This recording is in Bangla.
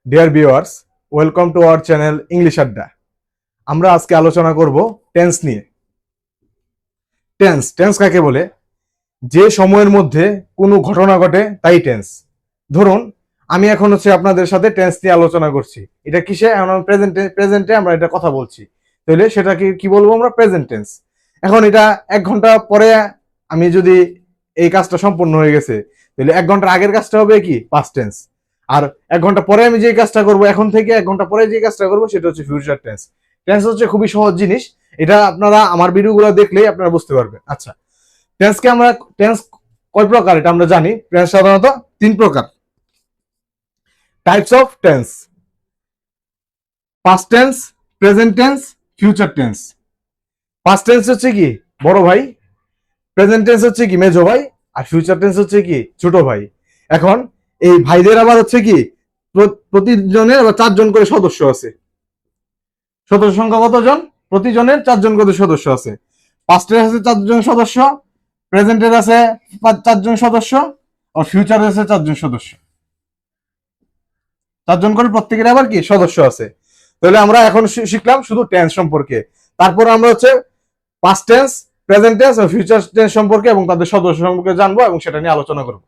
Dear viewers, welcome to our channel English আড্ডা। আমরা আজকে আলোচনা করব টেন্স নিয়ে। টেন্স টেন্স কাকে বলে? যে সময়ের মধ্যে কোনো ঘটনা ঘটে তাই টেন্স। ধরুন আমি এখন আপনাদের সাথে টেন্স নিয়ে আলোচনা করছি। এটা কিসে? এখন প্রেজেন্টে আমরা এটা কথা বলছি, তাহলে সেটা কি বলবো আমরা? Present tense. এখন এটা 1 ঘন্টা পরে আমি যদি এই কাজটা সম্পূর্ণ হয়ে গেছে, তাহলে 1 ঘন্টা আগের কাজটা হবে কি? Past tense. আর 1 ঘন্টা পরে আমি যে কাজটা করবো, এখন থেকে 1 ঘন্টা পরে যে কাজটা করবো, সেটা হচ্ছে ফিউচার টেন্স। টেন্স হচ্ছে খুবই সহজ জিনিস, এটা আপনারা আমার ভিডিওগুলো দেখলেই আপনারা বুঝতে পারবেন। আচ্ছা, টেন্স কয় প্রকার এটা আমরা জানি। টেন্স সাধারণত 3 প্রকার। Types of tense: past tense, present tense, future tense. Past tense হচ্ছে কি? বড় ভাই। প্রেজেন্ট টেন্স হচ্ছে কি? মেজো ভাই। আর ফিউচার টেন্স হচ্ছে কি? ছোট ভাই। এখন এই ভাইদের আবার হচ্ছে কি, প্রতিজনের আবার 4 জন করে সদস্য আছে। সদস্য সংখ্যা কতজন? প্রতিজনের 4 জন করে সদস্য আছে। পাস্টের আছে 4 জন সদস্য, প্রেজেন্টের আছে 4 জন সদস্য, আর ফিউচারের আছে 4 জন সদস্য। 4 জন করে প্রত্যেকের আবার কি সদস্য আছে। তাহলে আমরা এখন শিখলাম শুধু টেন্স সম্পর্কে। তারপর আমরা পাস্ট টেন্স, প্রেজেন্ট টেন্স ও ফিউচার টেন্স সম্পর্কে এবং তাদের সদস্য সম্পর্কে জানবো এবং সেটা নিয়ে আলোচনা করবো।